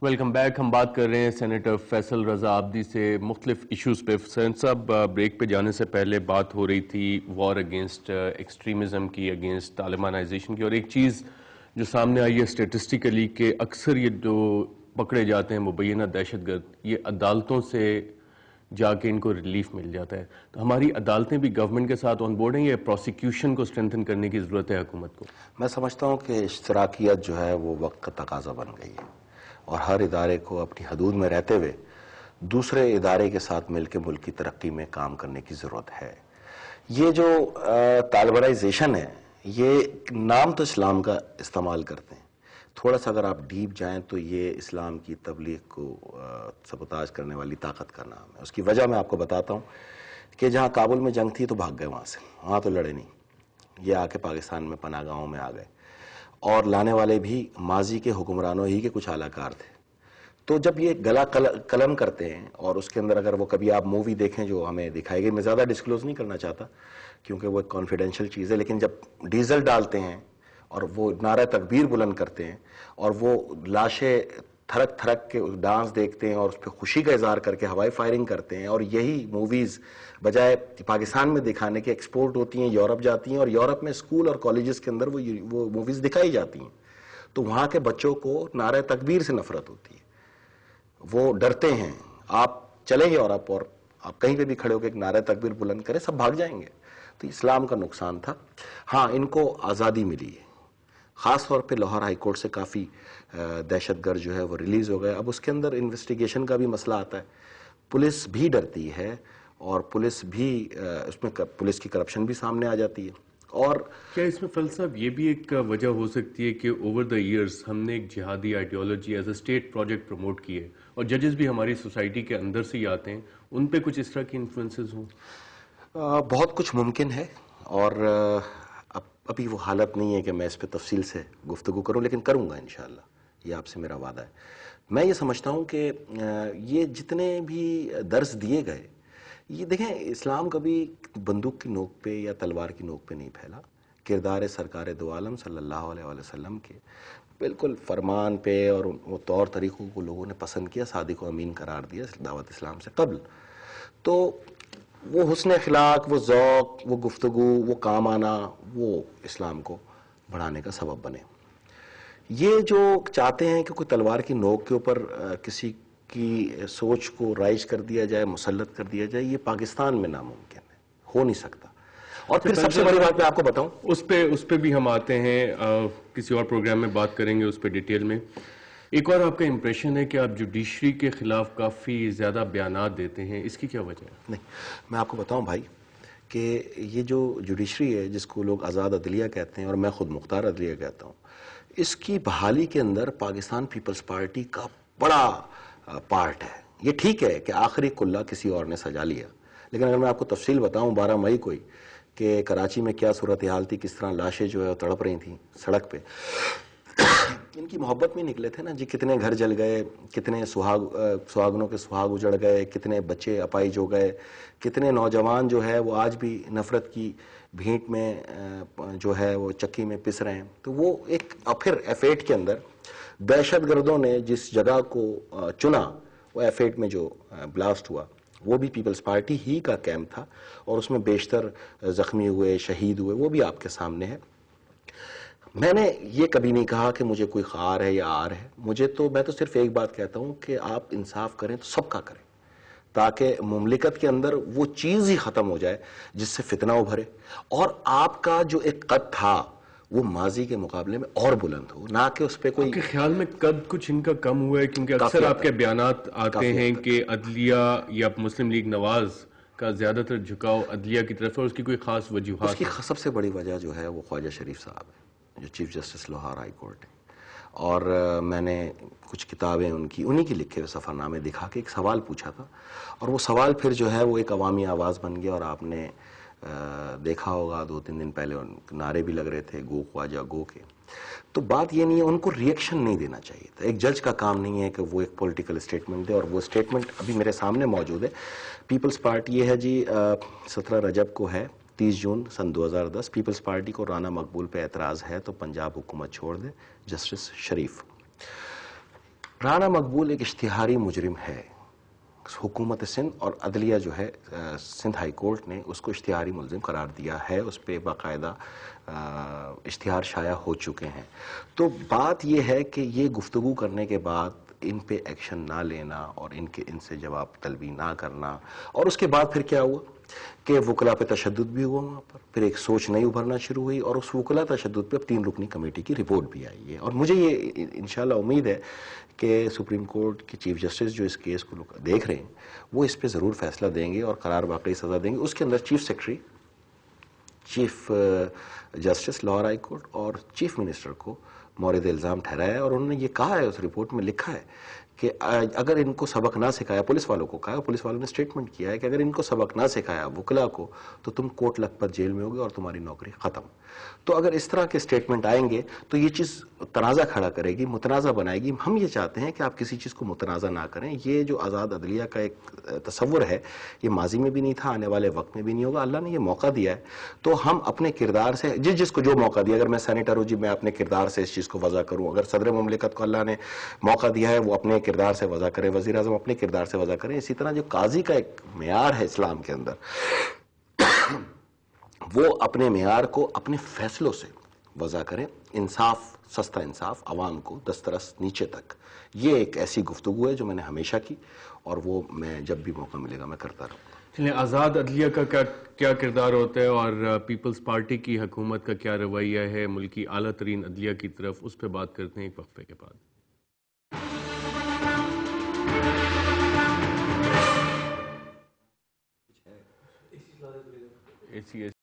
Welcome back. ہم بات کر رہے ہیں سینیٹر فیصل رضا عابدی سے مختلف ایشوز پہ. سینٹ صاحب، بریک پہ جانے سے پہلے بات ہو رہی تھی وار اگینسٹ ایکسٹریمزم کی، اگینسٹ طالبانائزیشن کی، اور ایک چیز جو سامنے آئی ہے اسٹیٹسٹیکلی کہ اکثر یہ جو پکڑے جاتے ہیں مبینہ دہشت گرد، یہ عدالتوں سے جا کے ان کو ریلیف مل جاتا ہے. تو ہماری عدالتیں بھی گورنمنٹ کے ساتھ آن بورڈ ہیں، یا پروسیکیوشن کو اسٹرینتھن کرنے کی ضرورت ہے حکومت کو؟ میں سمجھتا ہوں کہ اشتراکیت جو ہے وہ وقت کا تقاضا بن گئی ہے، اور ہر ادارے کو اپنی حدود میں رہتے ہوئے دوسرے ادارے کے ساتھ مل کے ملک کی ترقی میں کام کرنے کی ضرورت ہے. یہ جو طالبانائزیشن ہے، یہ نام تو اسلام کا استعمال کرتے ہیں. تھوڑا سا اگر آپ ڈیپ جائیں تو یہ اسلام کی تبلیغ کو سبوتاژ کرنے والی طاقت کا نام ہے. اس کی وجہ میں آپ کو بتاتا ہوں کہ جہاں کابل میں جنگ تھی تو بھاگ گئے وہاں سے، وہاں تو لڑے نہیں. یہ آ کے پاکستان میں پناہ گاہوں میں آ گئے، اور لانے والے بھی ماضی کے حکمرانوں ہی کے کچھ اعلی کار تھے. تو جب یہ گلا قلم کرتے ہیں، اور اس کے اندر اگر وہ کبھی آپ مووی دیکھیں جو ہمیں دکھائی گئی، میں زیادہ ڈسکلوز نہیں کرنا چاہتا کیونکہ وہ ایک کانفیڈینشیل چیز ہے، لیکن جب ڈیزل ڈالتے ہیں اور وہ نعرہ تکبیر بلند کرتے ہیں اور وہ لاشیں تھرک تھرک کے ڈانس دیکھتے ہیں اور اس پہ خوشی کا اظہار کر کے ہوائی فائرنگ کرتے ہیں، اور یہی موویز بجائے پاکستان میں دکھانے کے ایکسپورٹ ہوتی ہیں، یورپ جاتی ہیں، اور یورپ میں اسکول اور کالجز کے اندر وہ موویز دکھائی جاتی ہیں، تو وہاں کے بچوں کو نعرہ تکبیر سے نفرت ہوتی ہے. وہ ڈرتے ہیں. آپ چلیں یورپ اور آپ کہیں پہ بھی کھڑے ہو کے ایک نعرہ تکبیر بلند کریں، سب بھاگ جائیں گے. تو اسلام کا نقصان تھا. ہاں، ان کو آزادی ملی ہے، خاص طور پہ لاہور ہائی کورٹ سے کافی دہشت گرد جو ہے وہ ریلیز ہو گئے. اب اس کے اندر انویسٹیگیشن کا بھی مسئلہ آتا ہے. پولیس بھی ڈرتی ہے، اور پولیس بھی اس میں پولیس کی کرپشن بھی سامنے آ جاتی ہے. اور کیا اس میں فلسفہ یہ بھی ایک وجہ ہو سکتی ہے کہ اوور دا ایئرز ہم نے ایک جہادی ideology as a state project promote کی ہے، اور ججز بھی ہماری سوسائٹی کے اندر سے ہی آتے ہیں، ان پہ کچھ اس طرح کی انفلوئنسز ہوں؟ بہت کچھ ممکن ہے، اور ابھی وہ حالت نہیں ہے کہ میں اس پہ تفصیل سے گفتگو کروں، لیکن کروں گا انشاءاللہ. یہ آپ سے میرا وعدہ ہے. میں یہ سمجھتا ہوں کہ یہ جتنے بھی درس دیے گئے، یہ دیکھیں، اسلام کبھی بندوق کی نوک پہ یا تلوار کی نوک پہ نہیں پھیلا. کردار سرکار دو عالم صلی اللہ علیہ وسلم کے بالکل فرمان پہ اور وہ طور طریقوں کو لوگوں نے پسند کیا، صادق و امین قرار دیا دعوت اسلام سے قبل. تو وہ حسن اخلاق، وہ ذوق، وہ گفتگو، وہ کام آنا، وہ اسلام کو بڑھانے کا سبب بنے. یہ جو چاہتے ہیں کہ کوئی تلوار کی نوک کے اوپر کسی کی سوچ کو رائج کر دیا جائے، مسلط کر دیا جائے، یہ پاکستان میں ناممکن ہے، ہو نہیں سکتا. اور پھر سب سے بڑی بات میں آپ کو بتاؤں، اس پہ بھی ہم آتے ہیں، کسی اور پروگرام میں بات کریں گے اس پہ ڈیٹیل میں. ایک اور آپ کا امپریشن ہے کہ آپ جوڈیشری کے خلاف کافی زیادہ بیانات دیتے ہیں، اس کی کیا وجہ ہے؟ نہیں، میں آپ کو بتاؤں بھائی کہ یہ جو جوڈیشری ہے، جس کو لوگ آزاد عدلیہ کہتے ہیں اور میں خود مختار عدلیہ کہتا ہوں، اس کی بحالی کے اندر پاکستان پیپلز پارٹی کا بڑا پارٹ ہے. یہ ٹھیک ہے کہ آخری قلہ کسی اور نے سجا لیا، لیکن اگر میں آپ کو تفصیل بتاؤں 12 مئی کو ہی کہ کراچی میں کیا صورتحال تھی، کس طرح لاشیں جو ہے تڑپ رہی تھیں سڑک پہ، ان کی محبت میں نکلے تھے نا جی. کتنے گھر جل گئے، کتنے سہاگنوں کے سہاگ اجڑ گئے، کتنے بچے اپائج ہو گئے، کتنے نوجوان جو ہے وہ آج بھی نفرت کی بھینٹ میں جو ہے وہ چکی میں پس رہے ہیں. تو وہ ایک پھر F8 کے اندر دہشت گردوں نے جس جگہ کو چنا، وہ F8 میں جو بلاسٹ ہوا وہ بھی پیپلز پارٹی ہی کا کیمپ تھا، اور اس میں بیشتر زخمی ہوئے، شہید ہوئے، وہ بھی آپ کے سامنے ہے. میں نے یہ کبھی نہیں کہا کہ مجھے کوئی خار ہے یا آر ہے. میں تو صرف ایک بات کہتا ہوں کہ آپ انصاف کریں تو سب کا کریں، تاکہ مملکت کے اندر وہ چیز ہی ختم ہو جائے جس سے فتنہ ابھرے، اور آپ کا جو ایک قد تھا وہ ماضی کے مقابلے میں اور بلند ہو، نہ کہ اس پہ کوئی. آپ کے خیال میں قد کچھ ان کا کم ہوا ہے؟ کیونکہ اکثر آپ کے بیانات آتے ہیں کہ عدلیہ یا مسلم لیگ نواز کا زیادہ تر جھکاؤ عدلیہ کی طرف ہے، اور اس کی کوئی خاص وجوہات؟ اس کی سب سے بڑی وجہ جو ہے وہ خواجہ شریف صاحب ہے، جو chief justice Lahore high court ہے. اور میں نے کچھ کتابیں انہی کی لکھے ہوئے سفر نامے دکھا کے ایک سوال پوچھا تھا، اور وہ سوال پھر جو ہے وہ ایک عوامی آواز بن گیا. اور آپ نے دیکھا ہوگا 2-3 دن پہلے نعرے بھی لگ رہے تھے گو خواجہ گو کے. تو بات یہ نہیں ہے، ان کو ریئیکشن نہیں دینا چاہیے تھا. ایک جج کا کام نہیں ہے کہ وہ ایک پولیٹیکل اسٹیٹمنٹ دے، اور وہ اسٹیٹمنٹ ابھی میرے سامنے موجود ہے. پیپلز پارٹی یہ ہے جی، 17 رجب کو ہے، 30 جون سن 2010. پیپلز پارٹی کو رانا مقبول پہ اعتراض ہے تو پنجاب حکومت چھوڑ دے، جسٹس شریف. رانا مقبول ایک اشتہاری مجرم ہے. حکومت سندھ اور عدلیہ جو ہے سندھ ہائی کورٹ نے اس کو اشتہاری ملزم قرار دیا ہے. اس پہ باقاعدہ اشتہار شائع ہو چکے ہیں. تو بات یہ ہے کہ یہ گفتگو کرنے کے بعد ان پہ ایکشن نہ لینا اور ان سے جواب طلبی نہ کرنا، اور اس کے بعد پھر کیا ہوا کہ وکلاء پہ تشدد بھی ہوا وہاں پر. پھر ایک سوچ نئی ابھرنا شروع ہوئی اور اس وکلاء تشدد پہ 3 رکنی کمیٹی کی رپورٹ بھی آئی ہے. اور مجھے یہ انشاءاللہ امید ہے کہ سپریم کورٹ کے چیف جسٹس جو اس کیس کو دیکھ رہے ہیں وہ اس پہ ضرور فیصلہ دیں گے اور قرار واقعی سزا دیں گے. اس کے اندر chief secretary, chief justice Lahore high court اور چیف منسٹر کو مورد الزام ٹھہرایا ہے. اور انہوں نے یہ کہا ہے، اس رپورٹ میں لکھا ہے کہ اگر ان کو سبق نہ سکھایا، پولیس والوں کو کہا، پولیس والوں نے سٹیٹمنٹ کیا ہے کہ اگر ان کو سبق نہ سکھایا وکلاء کو تو تم کوٹ لکھپت جیل میں ہوگے اور تمہاری نوکری ختم. تو اگر اس طرح کے سٹیٹمنٹ آئیں گے تو یہ چیز تنازع کھڑا کرے گی، متنازع بنائے گی. ہم یہ چاہتے ہیں کہ آپ کسی چیز کو متنازع نہ کریں. یہ جو آزاد عدلیہ کا ایک تصور ہے یہ ماضی میں بھی نہیں تھا، آنے والے وقت میں بھی نہیں ہوگا. اللہ نے یہ موقع دیا ہے تو ہم اپنے کردار سے جس کو جو موقع دیا، اگر میں سینیٹر ہوں جی میں اپنے کردار سے اس چیز کو وضع کروں، اگر صدر مملکت کو اللہ نے موقع دیا ہے وہ اپنے کردار سے وضع کرے، وزیر اعظم اپنے کردار سے وضع کریں. اسی طرح جو قاضی کا ایک معیار ہے اسلام کے اندر، وہ اپنے معیار کو اپنے فیصلوں سے وضع کریں. انصاف، سستا انصاف عوام کو دسترس نیچے تک. یہ ایک ایسی گفتگو ہے جو میں نے ہمیشہ کی اور وہ میں جب بھی موقع ملے گا میں کرتا رہوں. چلیں، آزاد عدلیہ کا کیا کردار ہوتا ہے اور پیپلز پارٹی کی حکومت کا کیا رویہ ہے ملکی اعلیٰ ترین عدلیہ کی طرف، اس پہ بات کرتے ہیں ایک وقفے کے بعد.